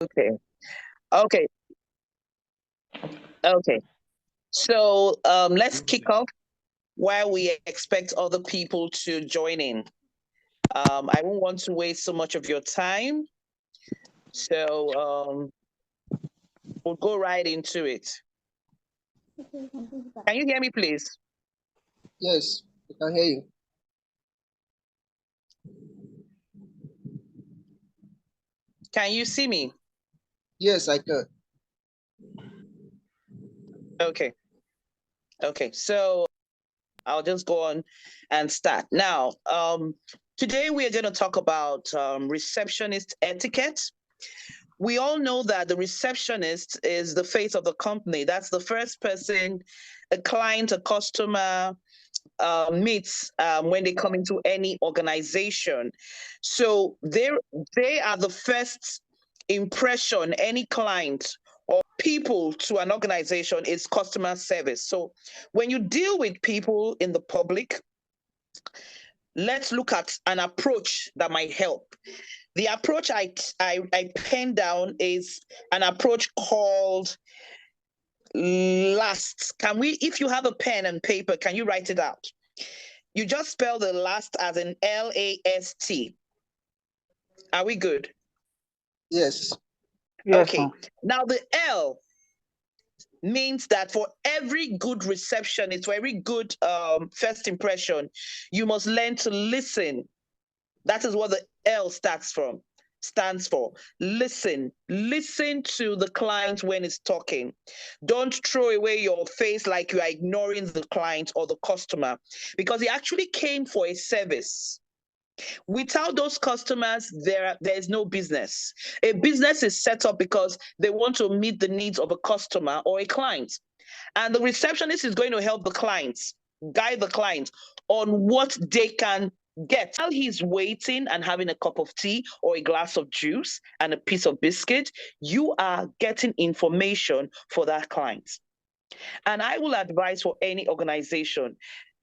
Okay. Okay. Okay. So let's kick off while we expect other people to join in. I won't want to waste so much of your time. So we'll go right into it. Can you hear me, please? Yes, I can hear you. Can you see me? Yes, I can. Okay. Okay. So I'll just go on and start. Now, today we are going to talk about receptionist etiquette. We all know that the receptionist is the face of the company. That's the first person a client, a customer meets when they come into any organization. So they are the first impression any client or people to an organization is customer service. So when you deal with people in the public, let's look at an approach that might help. The approach I penned down is an approach called last. Can we, if you have a pen and paper, can you write it out? You just spell the last as in LAST. Are we good? Yes. Yes, Okay. ma'am. Now the L means that for every good receptionist, for every good first impression, you must learn to listen. That is what the L stands for. Listen. Listen to the client when it's talking. Don't throw away your face like you are ignoring the client or the customer, because he actually came for a service. Without those customers, there is no business. A business is set up because they want to meet the needs of a customer or a client. And the receptionist is going to help the clients, guide the client on what they can get. While he's waiting and having a cup of tea or a glass of juice and a piece of biscuit, you are getting information for that client. And I will advise for any organization,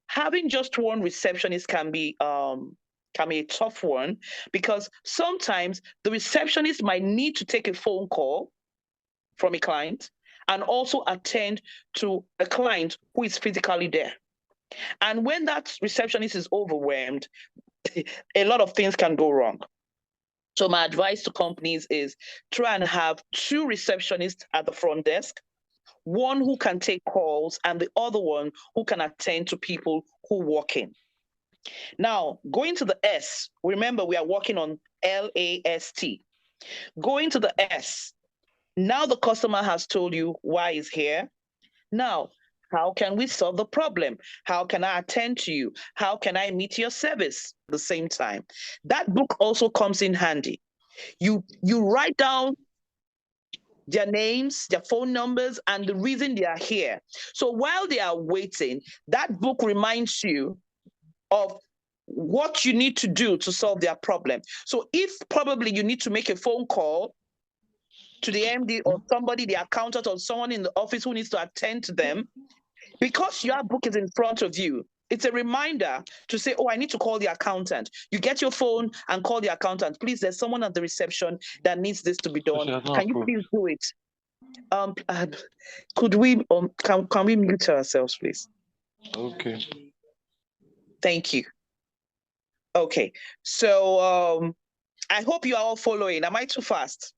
having just one receptionist can be a tough one, because sometimes the receptionist might need to take a phone call from a client and also attend to a client who is physically there. And when that receptionist is overwhelmed, a lot of things can go wrong. So my advice to companies is try and have two receptionists at the front desk, one who can take calls and the other one who can attend to people who walk in. Now, going to the S, remember we are working on LAST. Going to the S, now the customer has told you why he's here. Now, how can we solve the problem? How can I attend to you? How can I meet your service at the same time? That book also comes in handy. You write down their names, their phone numbers, and the reason they are here. So while they are waiting, that book reminds you of what you need to do to solve their problem. So if probably you need to make a phone call to the MD or somebody, the accountant or someone in the office who needs to attend to them, because your book is in front of you, it's a reminder to say, oh, I need to call the accountant. You get your phone and call the accountant. Please, there's someone at the reception that needs this to be So done. she has not Can you approved. please do it? Could we can we mute ourselves, please? Okay. Thank you. Okay. So I hope you are all following. Am I too fast?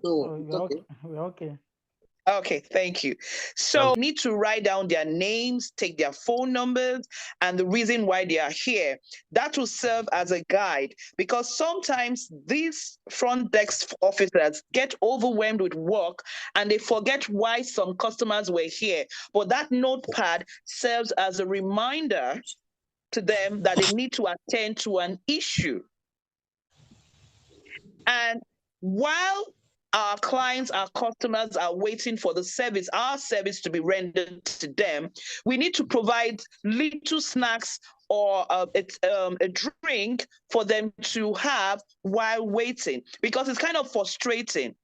No, Oh, it's we're okay. okay. We're okay. Okay, thank you. So need to write down their names, take their phone numbers, and the reason why they are here. That will serve as a guide, because sometimes these front desk officers get overwhelmed with work and they forget why some customers were here. But that notepad serves as a reminder to them that they need to attend to an issue. And while our clients, our customers are waiting for the service, our service to be rendered to them, we need to provide little snacks or a drink for them to have while waiting, because it's kind of frustrating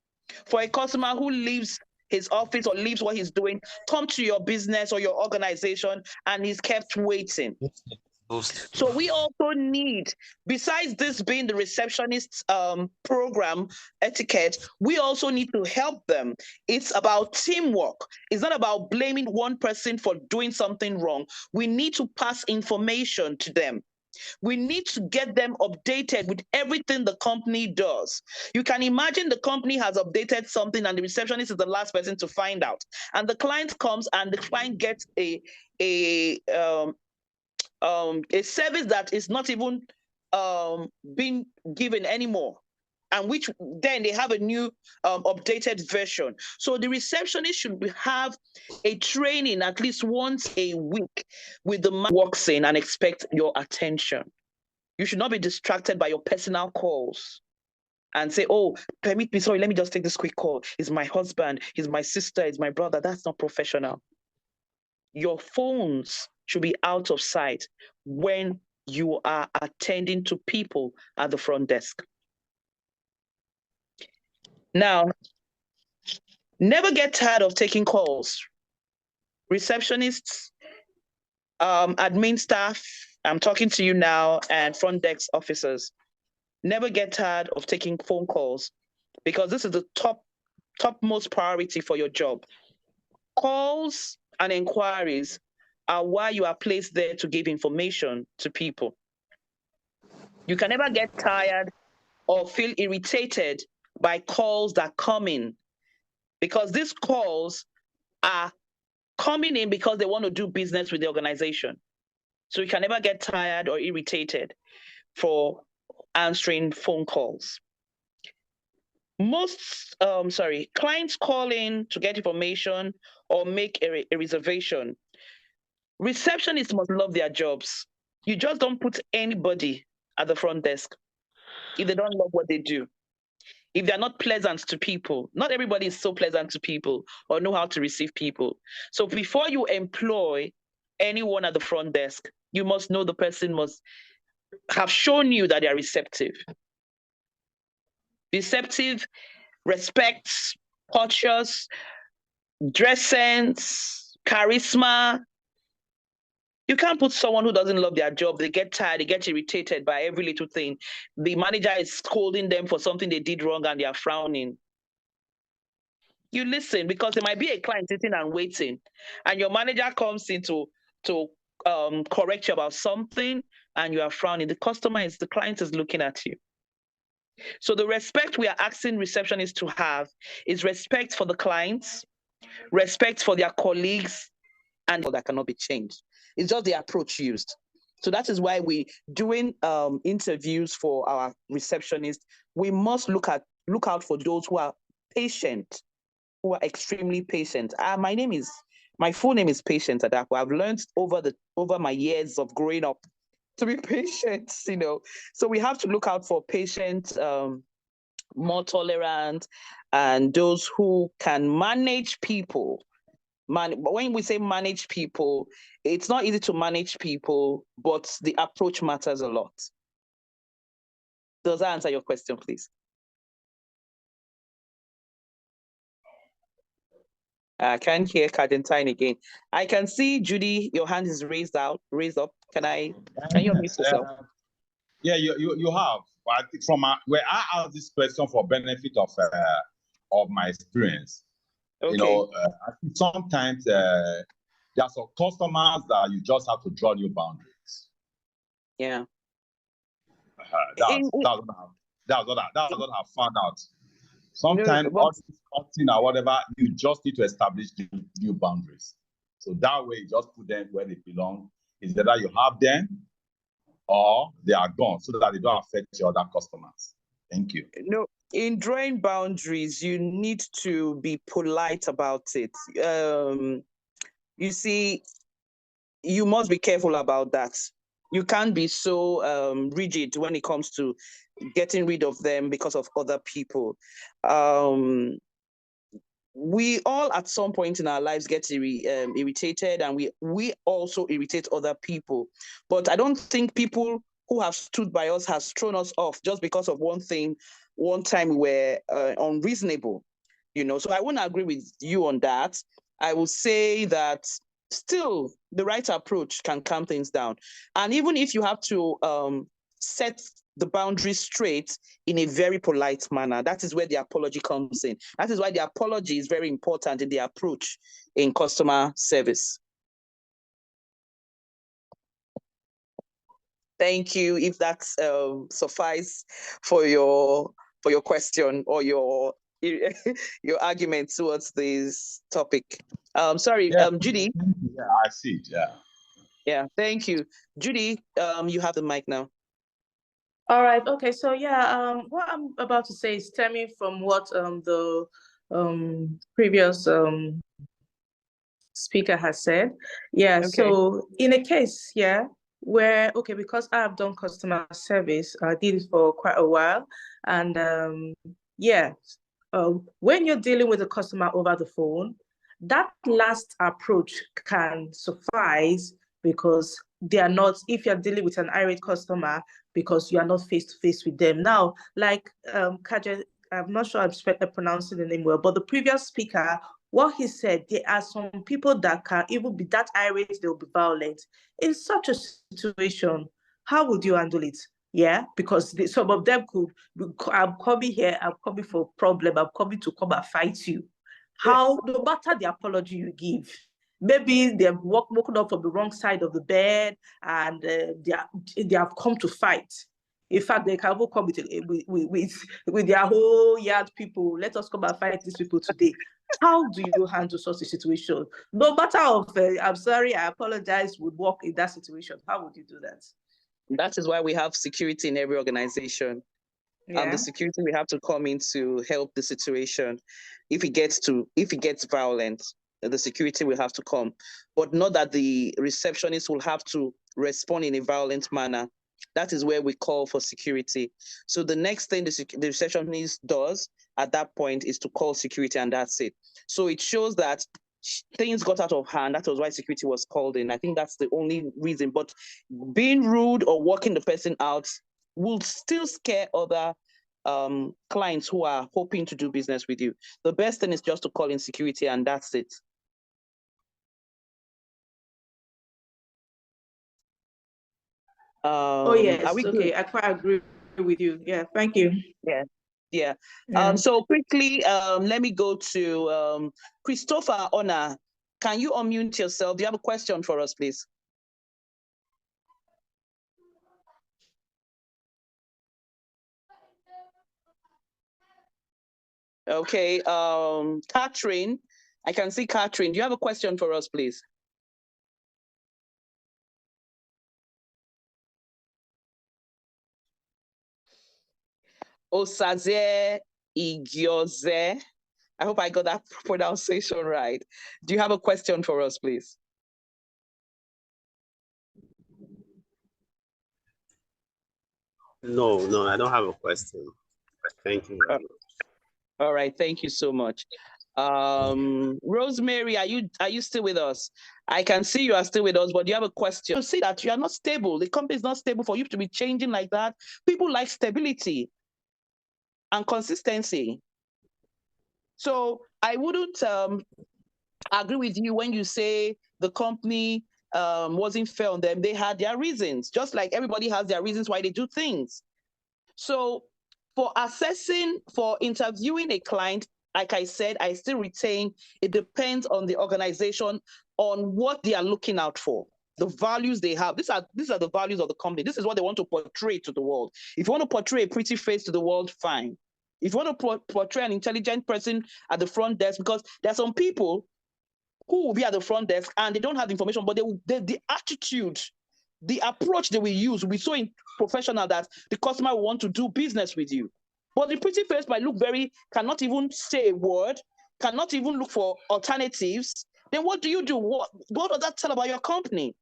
for a customer who leaves his office or leaves what he's doing, come to your business or your organization, and he's kept waiting. So we also need, besides this being the receptionist program etiquette, we also need to help them. It's about teamwork. It's not about blaming one person for doing something wrong. We need to pass information to them. We need to get them updated with everything the company does. You can imagine the company has updated something and the receptionist is the last person to find out. And the client comes and the client gets a service that is not even being given anymore, and which then they have a new updated version. So the receptionist should have a training at least once a week with the man who walks in and expect your attention. You should not be distracted by your personal calls and say, oh, permit me, sorry, let me just take this quick call. It's my husband, he's my sister, it's my brother. That's not professional. Your phones should be out of sight when you are attending to people at the front desk. Now, never get tired of taking calls. Receptionists, admin staff, I'm talking to you now, and front desk officers, never get tired of taking phone calls, because this is the topmost priority for your job. Calls and inquiries are why you are placed there to give information to people. You can never get tired or feel irritated by calls that come in, because these calls are coming in because they want to do business with the organization. So you can never get tired or irritated for answering phone calls. Clients call in to get information or make a reservation. Receptionists must love their jobs. You just don't put anybody at the front desk if they don't love what they do. If they're not pleasant to people, not everybody is so pleasant to people or know how to receive people. So before you employ anyone at the front desk, you must know the person must have shown you that they are receptive. Receptive, respect, courteous, dress sense, charisma. You can't put someone who doesn't love their job. They get tired, they get irritated by every little thing. The manager is scolding them for something they did wrong and they are frowning. You listen, because there might be a client sitting and waiting, and your manager comes in to correct you about something, and you are frowning. The client is looking at you. So the respect we are asking receptionists to have is respect for the clients, respect for their colleagues, and that cannot be changed. It's just the approach used. So that is why we doing interviews for our receptionists. We must look out for those who are patient, who are extremely patient. My full name is Patient Adapo. I've learned over my years of growing up to be patient, So we have to look out for patient, more tolerant, and those who can manage people. But when we say manage people, it's not easy to manage people, but the approach matters a lot. Does that answer your question, please? I can't hear Cardentine again. I can see Judy, your hand is raised up. Can you unmute yourself? Yeah, you have. But where I asked this question for benefit of my experience, Okay. I think sometimes there are some customers that you just have to draw new boundaries. Yeah. That's what I found out. Sometimes all this cutting or whatever, you just need to establish new boundaries. So that way, you just put them where they belong. Is that you have them or they are gone, so that they don't affect your other customers. Thank you. No, in drawing boundaries, you need to be polite about it. You see, you must be careful about that. You can't be so rigid when it comes to getting rid of them because of other people. We all at some point in our lives get irritated, and we also irritate other people. But I don't think people who have stood by us has thrown us off just because of one thing. One time we were unreasonable, So I wouldn't agree with you on that. I will say that still The right approach can calm things down. And even if you have to set the boundaries straight in a very polite manner, that is where the apology comes in. That is why the apology is very important in the approach in customer service. Thank you. If that's suffice for your question or your argument towards this topic. Sorry, Judy. Yeah, I see it. Yeah. Yeah, thank you. Judy, you have the mic now. All right. Okay. So yeah, what I'm about to say is stemming from what the previous speaker has said. Yeah. Okay. So in a case, yeah, where because I have done customer service, I did it for quite a while, and when you're dealing with a customer over the phone, that last approach can suffice because they are not, if you're dealing with an irate customer, because you are not face-to-face with them. Now, like Kaja, I'm not sure I'm pronouncing the name well, but the previous speaker, what he said, there are some people that can even be that irate, they'll be violent. In such a situation, how would you handle it? Yeah, because some of them could, I'm coming here, I'm coming for a problem, I'm coming to come and fight you. How, no matter the apology you give, maybe they've woken up from the wrong side of the bed and they have come to fight. In fact, they can come with their whole yard people. Let us come and fight these people today. How do you handle such a situation? No matter of, I'm sorry, I apologize, would work in that situation. How would you do that? That is why we have security in every organization. Yeah. The security we have to come in to help the situation. If it gets violent, the security will have to come, but not that the receptionist will have to respond in a violent manner. That is where we call for security. So the next thing the receptionist does at that point is to call security, and that's it. So it shows that things got out of hand. That was why security was called in. I think that's the only reason. But being rude or walking the person out will still scare other clients who are hoping to do business with you. The best thing is just to call in security, and that's it. Oh yes, okay, I quite agree with you. Yeah, thank you. Yeah. So quickly, let me go to Christopher Ona. Can you unmute yourself? Do you have a question for us, please? Okay, Catherine, I can see Catherine. Do you have a question for us, please? Osaze Igyoze. I hope I got that pronunciation right. Do you have a question for us, please? No, I don't have a question. Thank you very much. All right, thank you so much. Rosemary, are you still with us? I can see you are still with us, but do you have a question? You see that you are not stable. The company is not stable for you to be changing like that. People like stability and consistency. So I wouldn't agree with you when you say the company wasn't fair on them. They had their reasons, just like everybody has their reasons why they do things. So for interviewing a client, like I said, I still retain it depends on the organization, on what they are looking out for, the values they have. These are the values of the company. This is what they want to portray to the world. If you want to portray a pretty face to the world, fine. If you want to portray an intelligent person at the front desk, because there are some people who will be at the front desk and they don't have the information, but the attitude, the approach they will use will be so professional that the customer will want to do business with you. But the pretty face might look cannot even say a word, cannot even look for alternatives. Then what do you do? What does that tell about your company?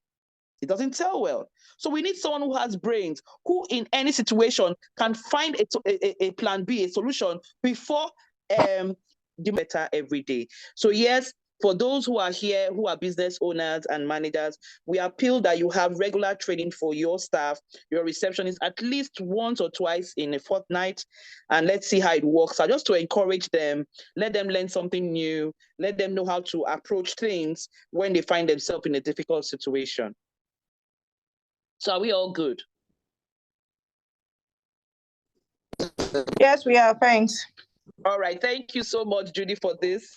It doesn't tell well. So we need someone who has brains, who in any situation can find a plan B, a solution before the better every day. So yes, For those who are here, who are business owners and managers, we appeal that you have regular training for your staff, your receptionists, at least once or twice in a fortnight, and let's see how it works out, just to encourage them, let them learn something new, let them know how to approach things when they find themselves in a difficult situation. So are we all good? Yes, we are. Thanks. All right. Thank you so much, Judy, for this.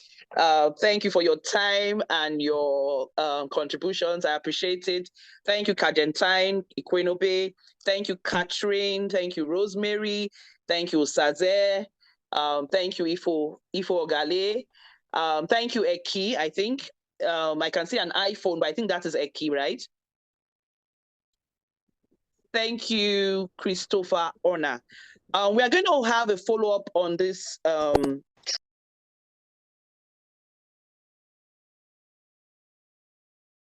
Thank you for your time and your contributions. I appreciate it. Thank you, Kajentine, Ikwenobe. Thank you, Catherine. Thank you, Rosemary. Thank you, Saze. Thank you, Ifo Ogale. Thank you, Eki. I think I can see an iPhone, but I think that is Eki, right? Thank you, Christopher Orna. We are going to have a follow-up on this